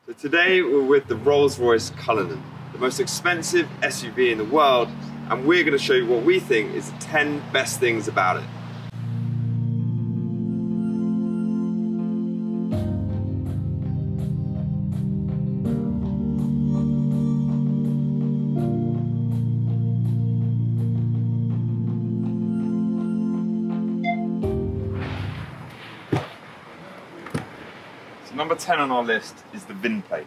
So today we're with the Rolls-Royce Cullinan, the most expensive SUV in the world, and we're going to show you what we think is the 10 best things about it. Number 10 on our list is the VIN plate.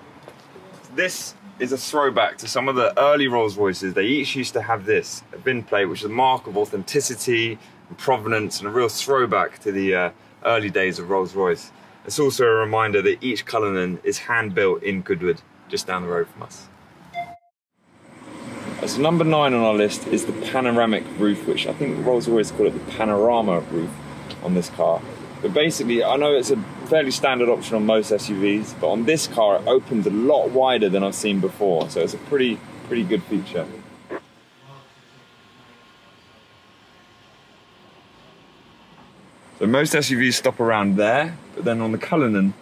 This is a throwback to some of the early Rolls-Royces. They each used to have this, a VIN plate, which is a mark of authenticity and provenance and a real throwback to the early days of Rolls-Royce. It's also a reminder that each Cullinan is hand-built in Goodwood, just down the road from us. So number 9 on our list is the panoramic roof, which I think Rolls-Royce call it the panorama roof on this car. But basically, I know it's a fairly standard option on most SUVs, but on this car it opens a lot wider than I've seen before, so it's a pretty good feature. So most SUVs stop around there, but then on the Cullinan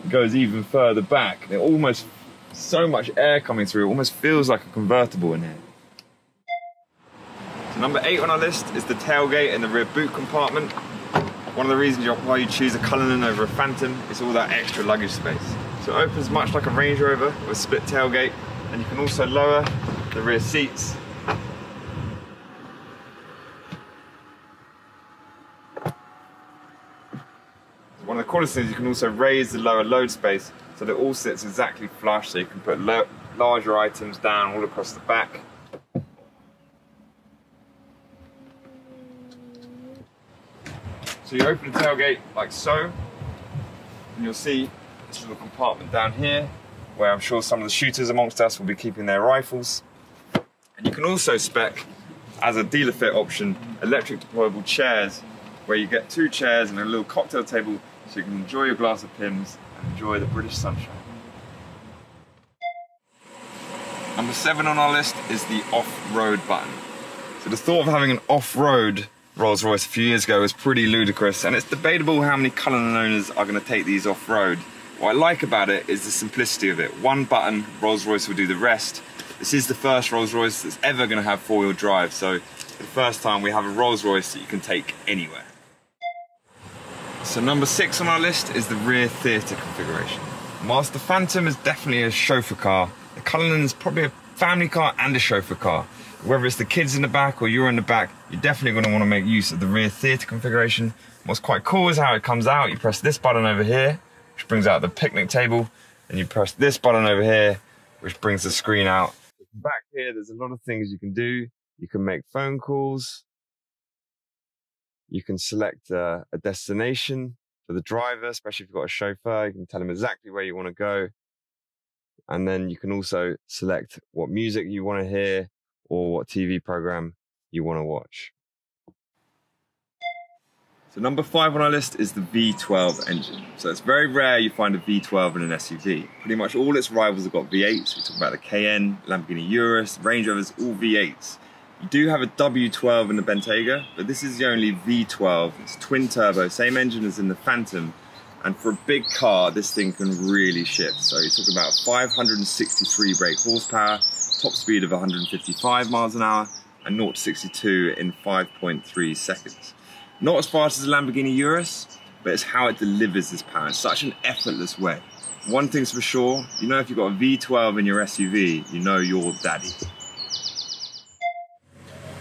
it goes even further back. There's almost so much air coming through, it almost feels like a convertible in here. So number 8 on our list is the tailgate and the rear boot compartment. One of the reasons why you choose a Cullinan over a Phantom is all that extra luggage space. So it opens much like a Range Rover with a split tailgate, and you can also lower the rear seats. One of the coolest things, you can also raise the lower load space so that it all sits exactly flush, so you can put larger items down all across the back. So you open the tailgate like so, and you'll see this little compartment down here, where I'm sure some of the shooters amongst us will be keeping their rifles. And you can also spec, as a dealer fit option, electric deployable chairs, where you get 2 chairs and a little cocktail table, so you can enjoy your glass of Pimm's and enjoy the British sunshine. Number 7 on our list is the off-road button. So the thought of having an off-road Rolls-Royce a few years ago was pretty ludicrous, and it's debatable how many Cullinan owners are going to take these off-road. What I like about it is the simplicity of it. One button, Rolls-Royce will do the rest. This is the first Rolls-Royce that's ever going to have 4-wheel drive, so for the first time we have a Rolls-Royce that you can take anywhere. So number 6 on our list is the rear theatre configuration. Whilst the Phantom is definitely a chauffeur car, the Cullinan is probably a family car and a chauffeur car. Whether it's the kids in the back or you're in the back, you're definitely going to want to make use of the rear theatre configuration. What's quite cool is how it comes out. You press this button over here, which brings out the picnic table, and you press this button over here, which brings the screen out. Back here, there's a lot of things you can do. You can make phone calls. You can select a destination for the driver, especially if you've got a chauffeur. You can tell him exactly where you want to go. And then you can also select what music you want to hear, or what TV program you want to watch. So number 5 on our list is the V12 engine. So it's very rare you find a V12 in an SUV. Pretty much all its rivals have got V8s. We talk about the Cayenne, Lamborghini Urus, Range Rovers, all V8s. You do have a W12 in the Bentayga, but this is the only V12. It's twin turbo, same engine as in the Phantom. And for a big car, this thing can really shift. So you're talking about 563 brake horsepower, top speed of 155 miles an hour, and 0 to 62 in 5.3 seconds. Not as fast as a Lamborghini Urus, but it's how it delivers this power in such an effortless way. One thing's for sure, you know if you've got a V12 in your SUV, you know you're daddy.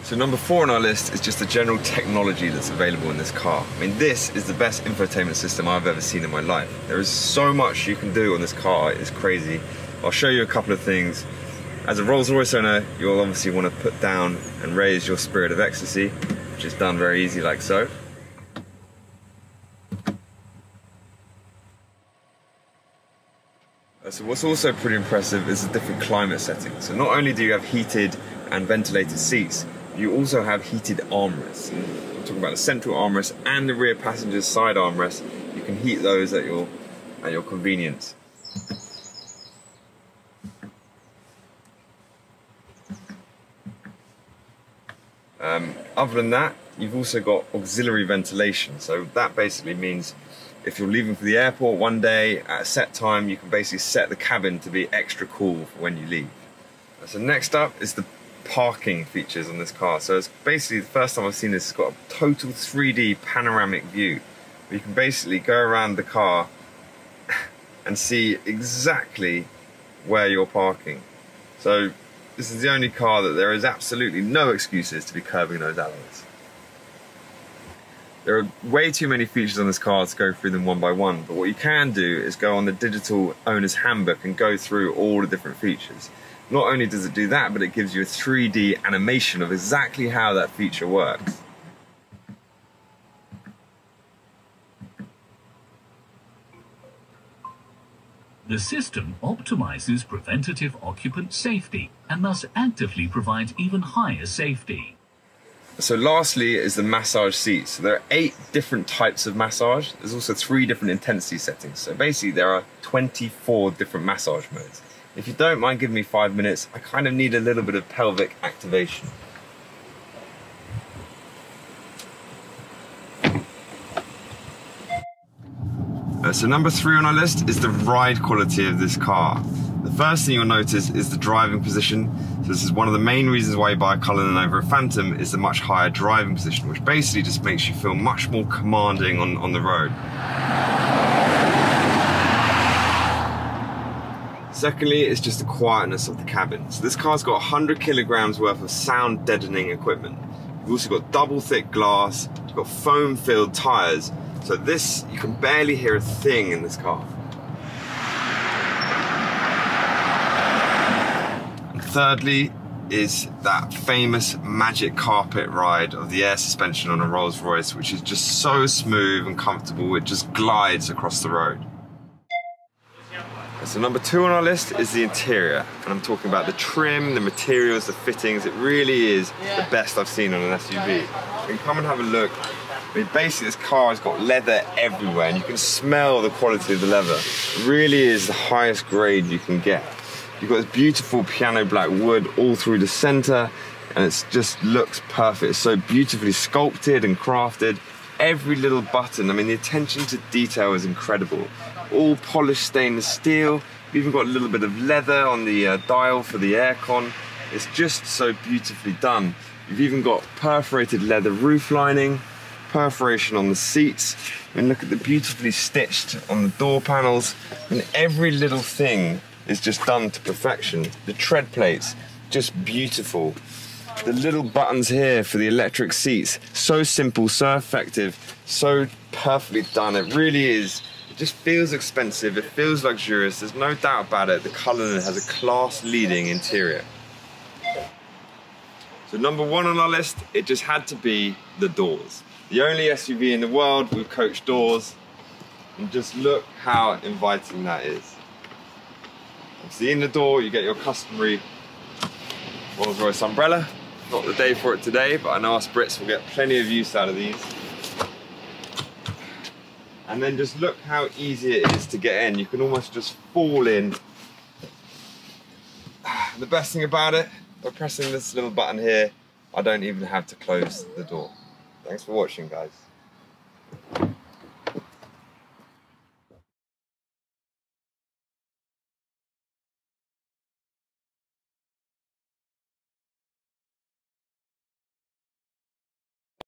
So number 4 on our list is just the general technology that's available in this car. I mean, this is the best infotainment system I've ever seen in my life. There is so much you can do on this car, it's crazy. I'll show you a couple of things. As a Rolls-Royce owner, you'll obviously want to put down and raise your spirit of ecstasy, which is done very easy like so. So what's also pretty impressive is the different climate settings. So not only do you have heated and ventilated seats, you also have heated armrests. I'm talking about the central armrest and the rear passenger's side armrest. You can heat those at your convenience. Other than that, you've also got auxiliary ventilation. So that basically means if you're leaving for the airport one day at a set time, you can basically set the cabin to be extra cool for when you leave. So next up is the parking features on this car. So it's basically the first time I've seen this. It's got a total 3D panoramic view. You can basically go around the car and see exactly where you're parking. So this is the only car that there is absolutely no excuses to be curbing those alloys. There are way too many features on this car to go through them one by one, but what you can do is go on the digital owner's handbook and go through all the different features. Not only does it do that, but it gives you a 3D animation of exactly how that feature works. The system optimizes preventative occupant safety and thus actively provides even higher safety. So lastly is the massage seats. So there are 8 different types of massage. There's also 3 different intensity settings. So basically there are 24 different massage modes. If you don't mind giving me 5 minutes, I kind of need a little bit of pelvic activation. So number 3 on our list is the ride quality of this car. The first thing you'll notice is the driving position. So this is one of the main reasons why you buy a Cullinan over a Phantom, is the much higher driving position, which basically just makes you feel much more commanding on the road. Secondly, it's just the quietness of the cabin. So this car's got 100 kilograms worth of sound deadening equipment. You've also got double thick glass, you've got foam filled tires. So this, you can barely hear a thing in this car. And thirdly is that famous magic carpet ride of the air suspension on a Rolls-Royce, which is just so smooth and comfortable, it just glides across the road. So number 2 on our list is the interior, and I'm talking about the trim, the materials, the fittings. It really is the best I've seen on an SUV. You can come and have a look. I mean, basically this car has got leather everywhere, and you can smell the quality of the leather. It really is the highest grade you can get. You've got this beautiful piano black wood all through the center, and it just looks perfect. It's so beautifully sculpted and crafted. Every little button, I mean, the attention to detail is incredible. All polished stainless steel. You've even got a little bit of leather on the dial for the aircon. It's just so beautifully done. You've even got perforated leather roof lining, perforation on the seats, and look at the beautifully stitched on the door panels, and every little thing is just done to perfection. The tread plates, just beautiful. The little buttons here for the electric seats, so simple, so effective, so perfectly done. It really is. It just feels expensive, it feels luxurious, there's no doubt about it. The Cullinan has a class-leading interior. So number 1 on our list, it just had to be the doors. The only SUV in the world with coach doors, and just look how inviting that is. Obviously in the door you get your customary Rolls-Royce umbrella. Not the day for it today, but I know us Brits will get plenty of use out of these. And then just look how easy it is to get in. You can almost just fall in. The best thing about it, by pressing this little button here, I don't even have to close the door. Thanks for watching, guys.